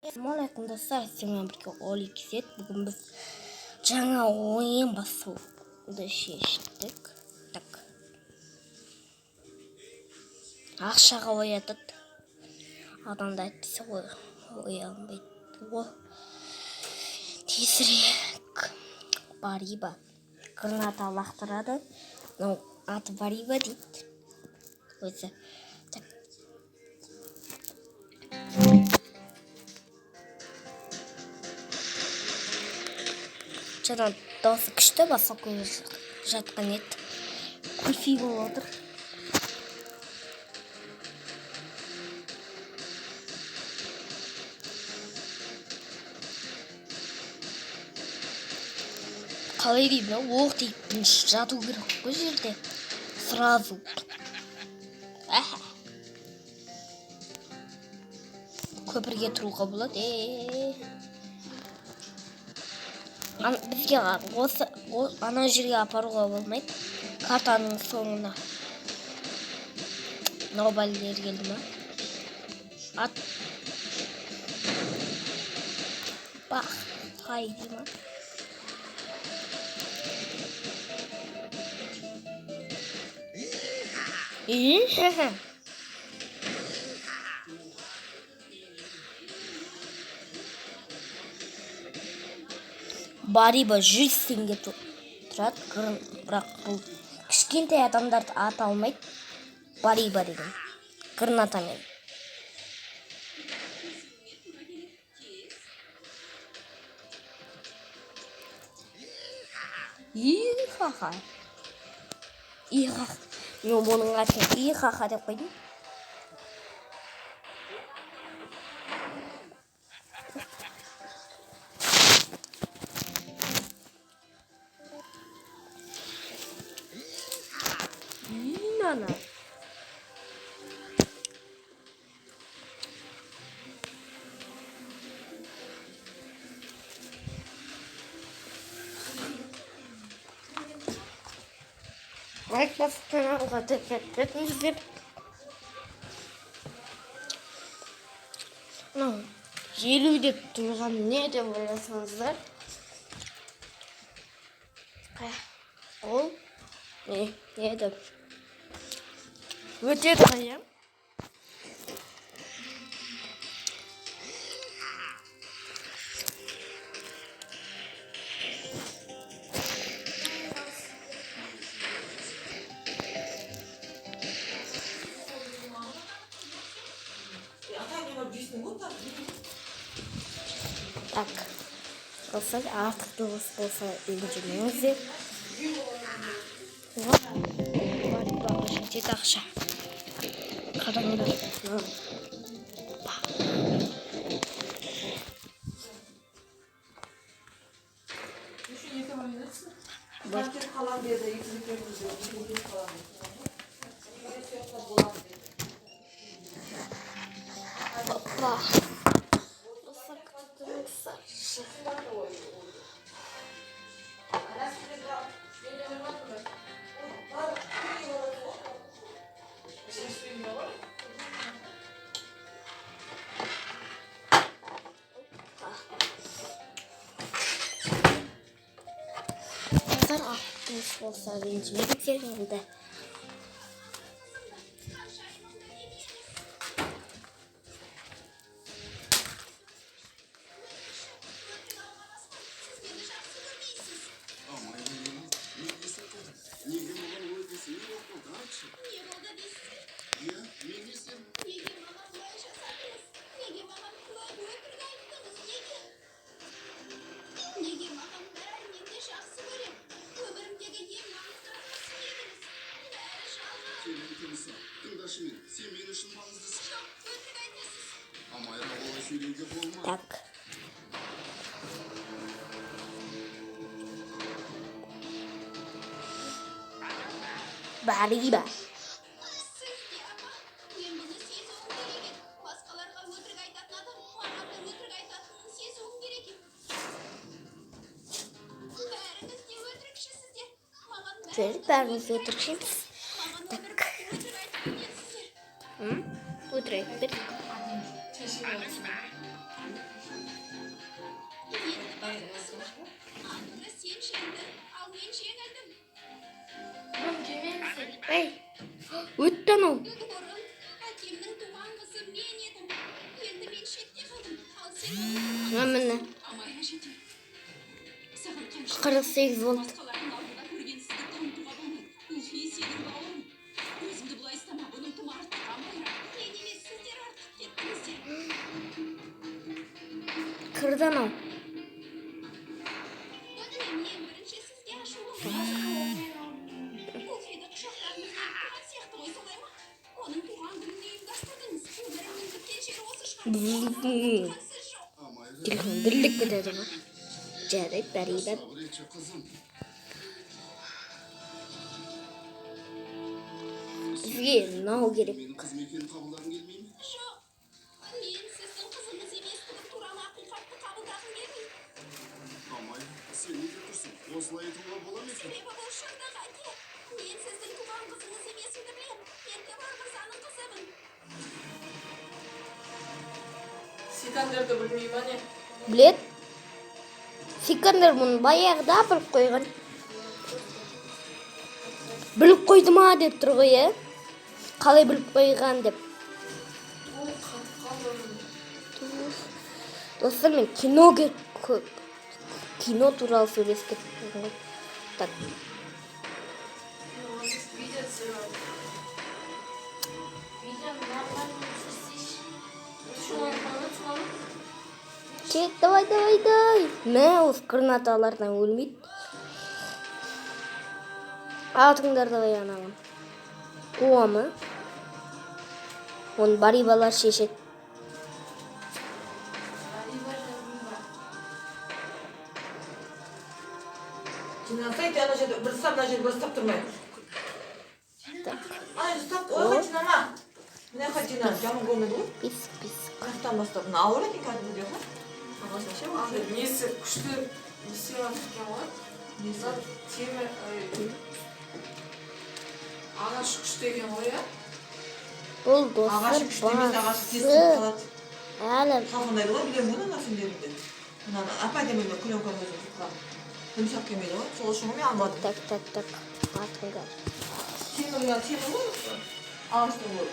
Ассалаумағалейкум достар, сіздермен бірге Оли Кесет. Бүгін біз жаңа ойын басуды шештік. Так. Ақшаға оятады. Адамды айтпаса оянбайды. Тезірек. Бариба. Граната лақтырады. Мынау аты Бариба дейді. Өзі. Так. Жаңа дауысы күшті, басқа көз жатқан еді. Күлфи болып отыр. Қалай дейді, оқ дейді, жату керек қой жерде. Сразу. Көпірге тұруға болады. Бізге ана жерге апаруға болмайды. Картаның соңына. Мынау бәлелер келді ма? Бақ. Қай дей ма? Бариба 100 теңге тұрады, бірақ бұл кішкентай адамдарды ата алмайды. Бариба деген гранатамен. Ихаха. Ихаха. Мен оның атын Ихаха деп қойдым. Инана. Лайк басып каналға тіркетіңіздер. Желу деп тұрған не деп ойласаңыздар. Ол не деп өтеді қайым. Так, достар, артық дұрыс болса ренжімеңіздер. Барибаға жетеді ақша. Қараңдар. Опа. Ақтыңыз болса ренжімеңіздер енді. Так. Бариба. Бәріміз өтірікшіміз. Так. Өтірік бір. Өтті анау. Әкемнің туған қызы мен едім. Енді мен шетте қалдым. Ал сен Міне Амайра жете. Саған қамшы 48 volt. басқалардың алдында көргенсіздік танытуға болмайды. Ульфи сенің бауырың. Өзіңді бұлай істама. Бұның тым артық Амайра. Мен емес сіздер артық кеттіңіздер. Кірді анау. Өтінемін ең бірінші сізге ашуым. Ульфиді құшақтарыңызға тұрған сияқты ғой солай ма? Оның туған күнін ұйымдастырдыңыз. Өмірімнің біткен жері осы шығар. Сіз жоқ. Телефон бірлік кетеді ма? Жарайды, бәрейді. Sabır et kızım. Бізге мынау керек. Benim kızım ekeni kabulların gelmeyeyim mi? Жоқ. Мен сіздің қызыңыз еместігі туралы ақиқатты қабылдағым келмейді. Amay sen ne götürsün? Osla etuğa bola mı ki? Себебі бұл шындық әке. Мен сіздің туған қызыңыз емесімді білем. Мен де бар мырзаның қызымын. Сикандерді білмей ма не? Білет. Сикандер мұны баяғыда біліп қойған. Біліп қойды ма деп тұр ғой, е? Қалай біліп қойған деп. Ол қатып қалды. Достар, мен кино туралы сөйлесіп кеттім ғой. Так. Чек, давай. Мә, осы гранаталардан өлмейді. Атыңдар давай анаған. Қуамы. Оны барибалар шешет. Жинасайды, ана жерде бір ұстап, мына жерде бір ұстап тұрмайды. Ай, ұстап, ойға жинама. Мына жаққа жина, жаман көрінеді ғой. Пис. Қаяқтан бастап, мына ауыр екен кәдімгідей ғой. Ағасына ше ол. Несі күшті несі екен ғой? Несі? Темір ағаш күшті екен ғой, иә? Бұл достар Ағашы күшті емес, ағашы тез басы. қалады. Әлі. Қалғандайды ғой, білем ғой ана сендерінде. Мына апа-демеме күлем көрмезін тұтқан. Жұмсақ келмейді ғой, сол үшін мен алмадым. Так. Атыңдар. Темір ғой, ағаштың ғой.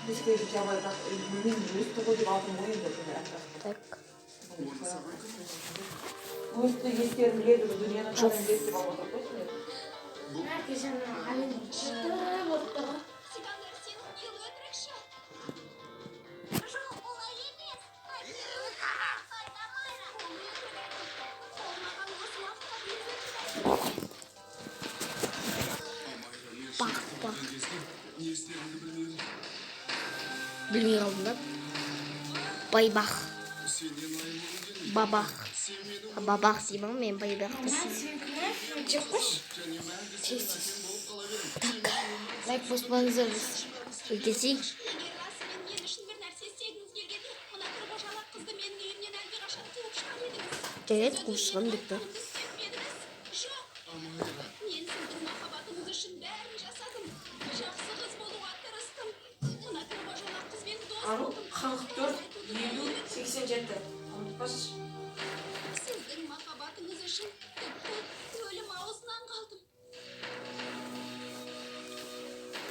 Бізге жабай так, мен өсті ғой деп алдым ғой енді. Так. Өсті ескерім леді, дүниені қадым деп алып отыр ғой. Сикандер, сен ел өтірікші. Жоқ, олай емес. Әкемнің қайда Амайра? Ол өтірік. Ол маған осы уақытқа дейін Amayra ben şimdi kapıdan gezdim. Ne istediğini bilmiyorum. Білмей қалдым да. Байбақ. Senden ayrılmadın gelmeyeyim. Бабақ. Sevmedim. Бабақ деймін, мен байбақ деймін. Жоқпыш. Және ben de senin aken bolup kalabilirim. Так. Лайк қоспаңыздар. Өйтесейік. Егер расымен мен үшін бір нәрсе істегіңіз келгенде, мына кірбожалақ қызды менің үйімнен әлдеқашан қуып шығар едіңіз. Жарайды, қуып шығам деп пе? Сіз істетпедіңіз. Жоқ. Amayra. Мен сіздің махаббатыңыз үшін бәрін жасадым. Жақсы қыз болуға тырыстым. Мына кірбожалақ қызбен дос Ару болдым. 44, 50, 87. Ұмытпашы. Сіздің махаббатыңыз үшін тіпті өлім аузынан қалдым.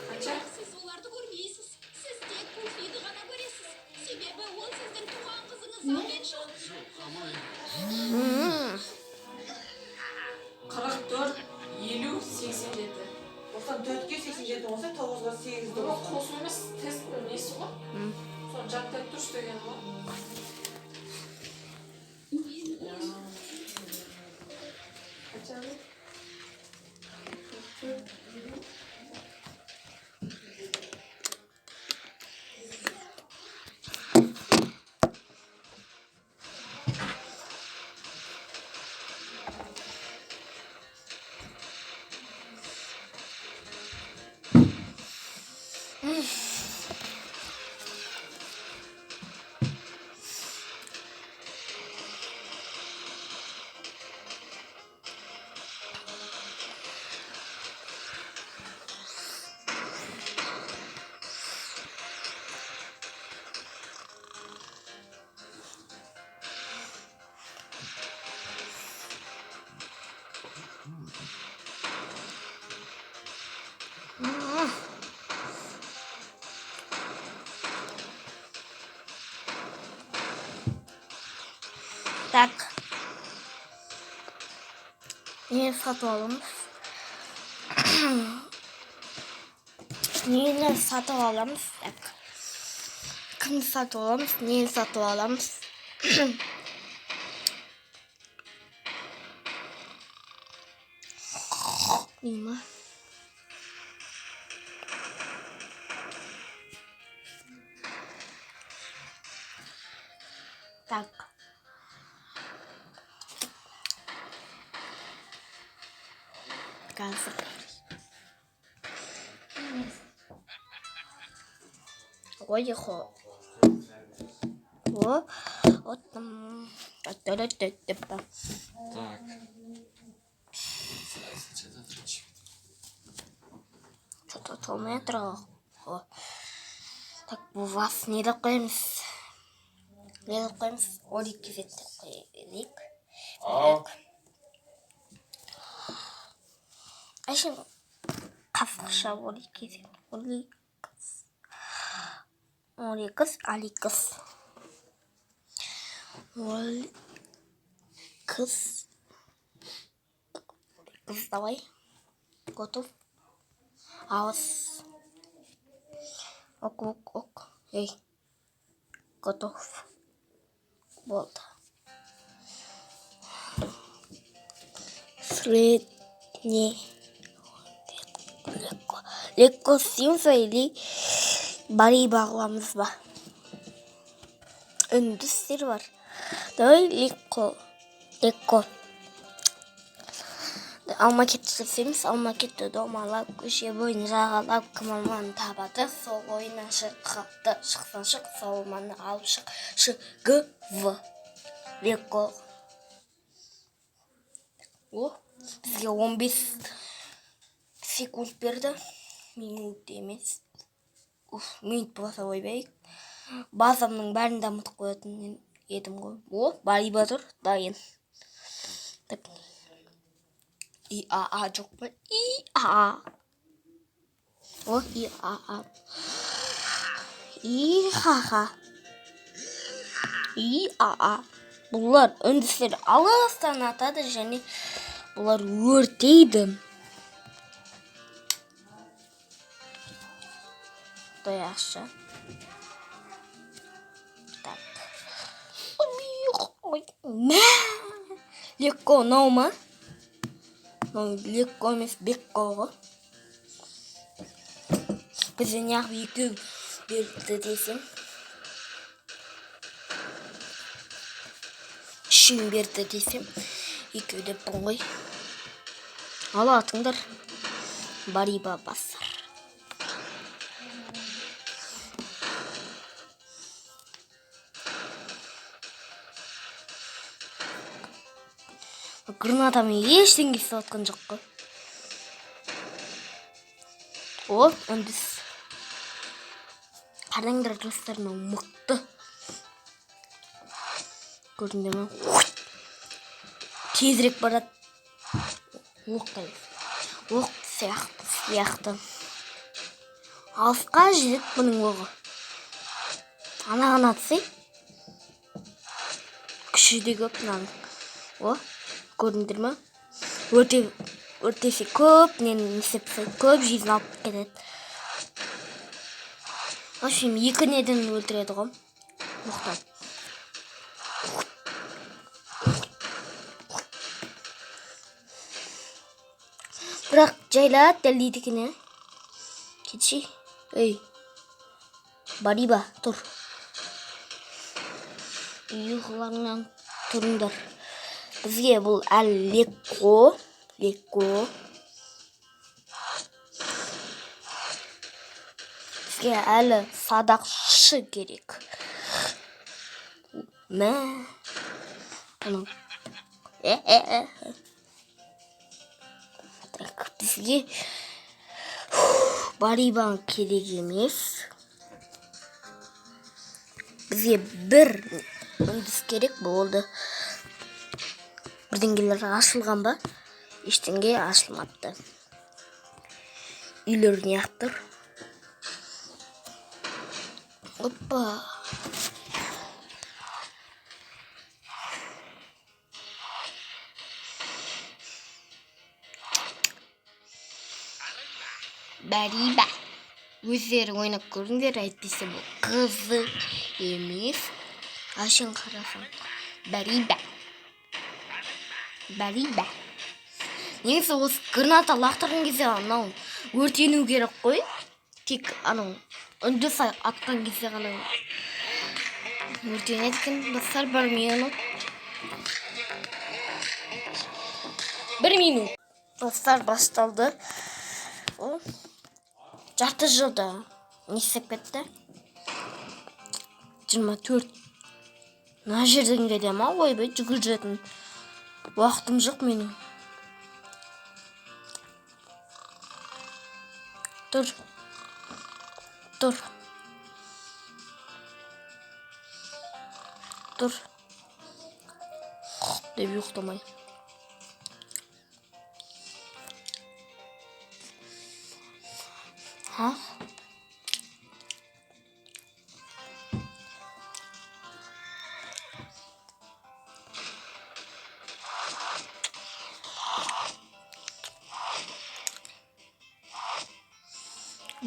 Қанша? Сіз оларды көрмейсіз. Сіз тек Ульфиді ғана көресіз. Себебі ол сіздің туған қызыңыз, ал мен жоқ. 44, 50, 87. 94-ге 87 болса, 9-ға 8 Бұл болса. қосу емес, тест несі ғой? Соны жаттап тұршы деген ғой. Қанша? Так. Не сатып аламыз. Нені сатып аламыз? Так. Кімді сатып аламыз? Нені сатып аламыз? Нема? Так. Қазір. Ой, хо. О, от там. Так. Что-то толметра. Так, у вас не докоеміз. Не докоеміз. Олик кезет қойдық. Әшім қасықша олик кезет. Оликыз, аликыз. Оликыз. Оликыз, давай. Готов. Ауыз. Ок. Ей. Готов. Болды. Средний. Легко істейміз ба или бари бағыламыз ба? Үндістер бар. Давай легко. Алмакетті жасаймыз. Алмакетті домалап, көше бойын жағалап, кім алманы табады, сол ойынан шықты. Шықсан шық, сол алманы алып шық. Шығып. Легко. Бізге 15 секунд берді. Минут емес. Минут болса ойбайық. Базамның бәрін дамытып қоятын едім ғой. Бари батыр, дайын. Так. ИАА жоқ па? ИАА. ИАА. ИАА. Бұлар үндістер алыстан атады және бұлар өртейді. Тояқшы. Так. Легко, но ма? Легко емес бекко. Бізден яғы екі берді десем. Үшін берді десем. Екі деп бұн ғой. Ала атыңдар. Бариба басар. Гранатамен ештеңе істеп атқан жоқ қой. Үндіс. Қараңдар достарына мықты. Көрдіңдер ме? Тезірек барады. Оқ сияқты. Алысқа жүрек бұның оғы. Ана түсей. Күші де көп мынаның. Көрдіңдер ме? Өртесе көп, несепсе көп жизнь алып кетеді. Ашым екі неден өлтіреді ғой. Мұқтап. Бірақ жайлады дәлдейді кені. Кетші. Ей. Бариба, тұр. Үйіғыларынан тұрыңдар. Бізге бұл әлі легко. Бізге әлі садақшы керек. Мә. Так, бізге барибан керек емес. Бізге бір үндіс керек болды. Бірдеңгелер ашылған ба? Ештеңе ашылмапты. Үйлер неяқтыр. Опа. Бәриба. Өздері ойнап көріңдер, әйтпесе бұл қызық емес. Ашын қарасаң. Бәриба. Бәриба. Негізі осы граната лақтырған кезде анау өртену керек қой. Тек анау үндіс атқан кезде ғана өртенеді екен. Достар, 1 минут. 1 минут. Достар, басталды. О, жарты жылда не істеп кетті? 24. Мына жерден келем, ойбай, жүгіріп жүретін уақытым жоқ менің. Тұр. Тұр. Тұр. Деп ұйықтамай. Ha?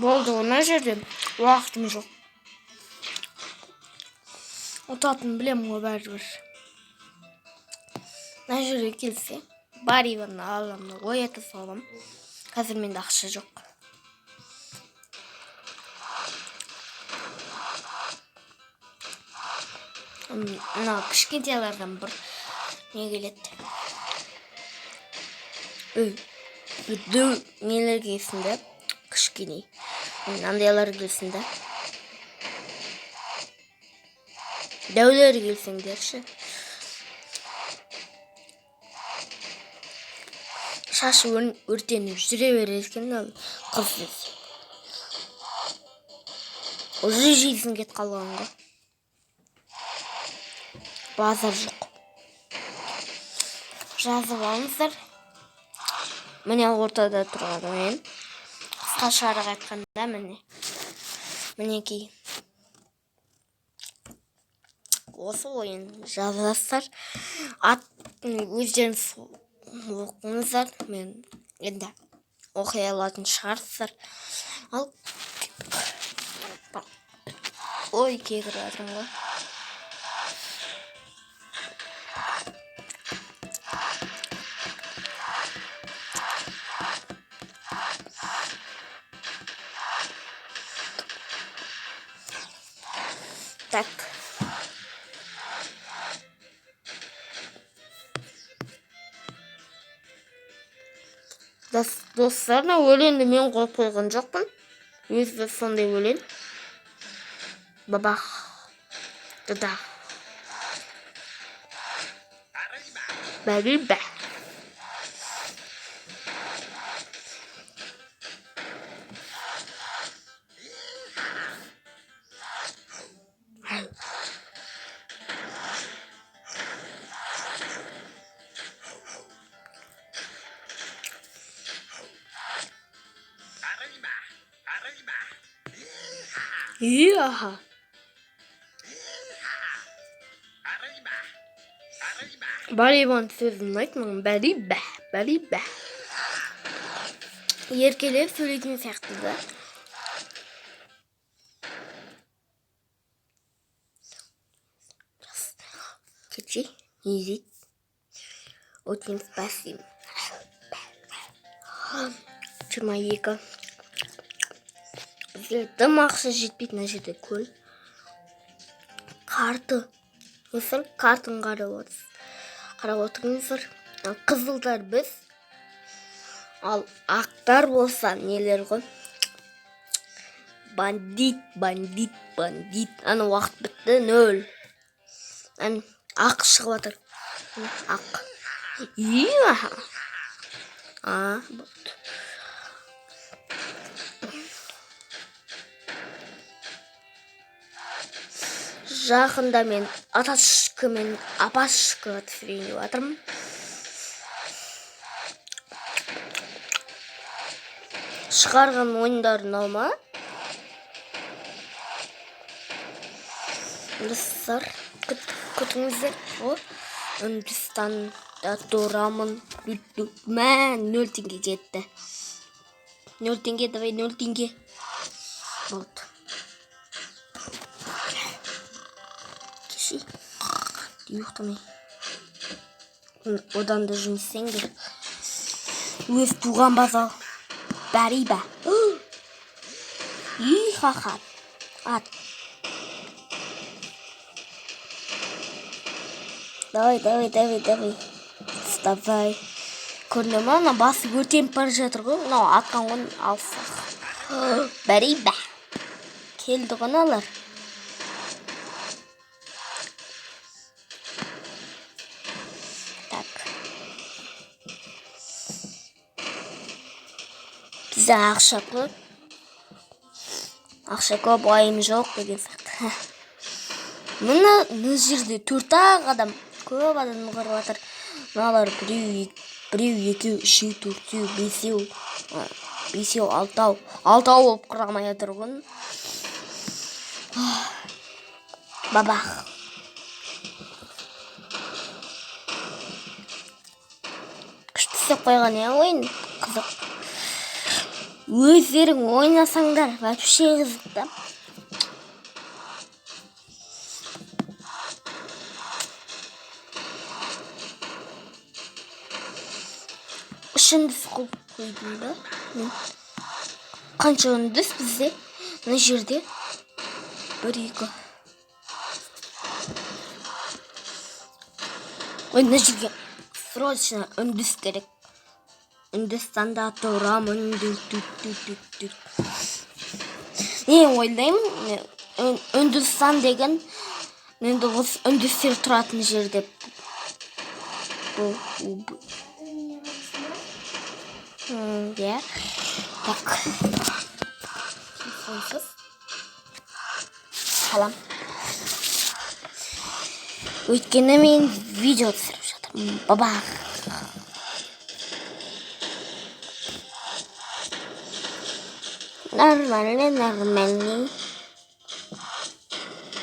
Болды, ona жерде уақытым жоқ. Ұтатын білем ғой бәрібір. Мына жерге келсе, Бариваны аламын, оята салам. Қазір менде ақша жоқ. Мына кішкентайлардан бір не келеді. Нелер келсін де, кішкене. Мынандайлар келсін де. Дәулер келсеңдерші. Шашы өртеніп жүре береді екен қыз. Уже жейсін кет қалған ғой. Базар жоқ. Жазып алыңыздар. Міне ортада тұрған ойын. Қысқашарақ айтқанда міне. Мінекей. Осы ойын жазасыздар. Өздеріңіз оқыңыздар. Мен енді оқи алатын шығарсыздар. Ал ой, кегірадым ғой. Так. Достарына өлеңді мен қойып қойған жоқпын. Өзі сондай өлең. Бабах. Дада. Бәриба. Иаха. Бариван сөзін айтмын. Бәриба. Бәриба. Еркелеп сөйлейтін сияқты да. Кетші. Езет. Очень спасибо. 22. Бізге дым ақша жетпейді, мына жерде көл. Карты. Мысыр картын қарап отырыңыздар. Қызылдар біз. Ал ақтар болса нелер ғой? Бандит. Аны уақыт бітті, 0. Ақ шығып отыр. Ақ. Иаха. Вот. Жақында мен аташқы мен апашқы түсірейін атырмын. Шығарған ойындарын алма. Достар, күтіңіздер. Үндістанда тұрамын. Мә, 0 теңге жетті. 0 теңге, давай 0 теңге. Болды. Кеші. Ұйықтамай. Одан да жұмыс істең керек. Өз туған базал. Бәрі бә. Ха-ха. Ат. Давай. Вставай. Көріне ма, ана басы өртеніп бара жатыр ғой. Мынау атқан ғой алсақ. Бәрі бә. Келді ғаналар. Так. Бізде ақша көп. Ақша көп, ойым жоқ деген сияқты. Мына жерде 4 адам. Көп адам көріп жатыр. Мыналар біреу, екеу, үшеу, төртеу, бесеу, 6 болып құрамай жатыр ғой. Бабах. Күшті істеп қойған ойын. Қызық. Өздерің ойнасаңдар, вообще қызық та. Үндіс қойдым да. Қанша үндіс бізде? Мына жерде 1-2. Ой, мына жерге срочно үндіс керек. Үндістанда тұрамын. Не ойлаймын? Үндістан деген енді осы үндістер тұратын жерде. Я. Так. Телефонсыз. Салам. Өйткені мен видео түсіріп жатырмын. Баба. Нормальный.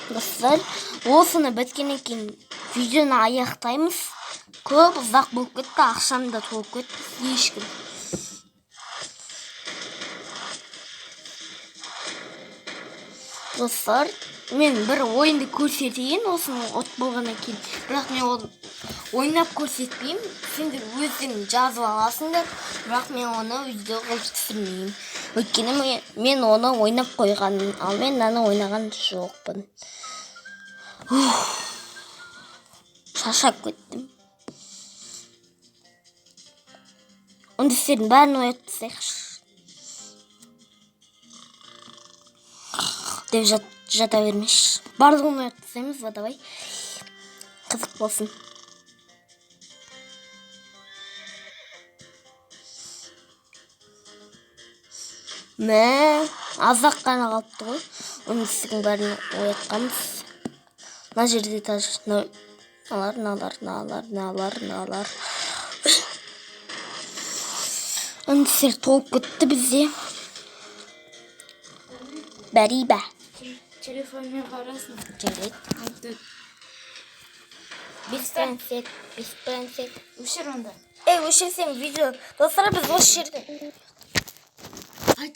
Достар, осыны біткеннен кейін видеоны аяқтаймыз. Көп ұзақ болып кетті, ақшам да толып кетті. Ешкім. Достар, мен бір ойынды көрсетейін осыны от болғаннан кейін. Бірақ мен оны ойнап көрсетпеймін. Сендер өздерің жазып аласыңдар. Бірақ мен оны видео қылып түсірмеймін. Өйткені мен оны ойнап қойғанмын, ал мен оны ойнаған жоқпын. Шаршап кеттім. Үндістердің бәрін оятсайықшы. Деп жата бермеш. Барлығын оятсаймыз ба, давай. Қызық болсын. Азақ қана қалыпты ғой. Үндістің бәрін оятқанбыз. Мына жерде таж. Налар. Үндістер толып кетті бізде. Бәрі бә. Телефонмен қарасын. Жарайды. Беспрансет. Өшір онда. Өшірсең видео. Достар, біз осы жерде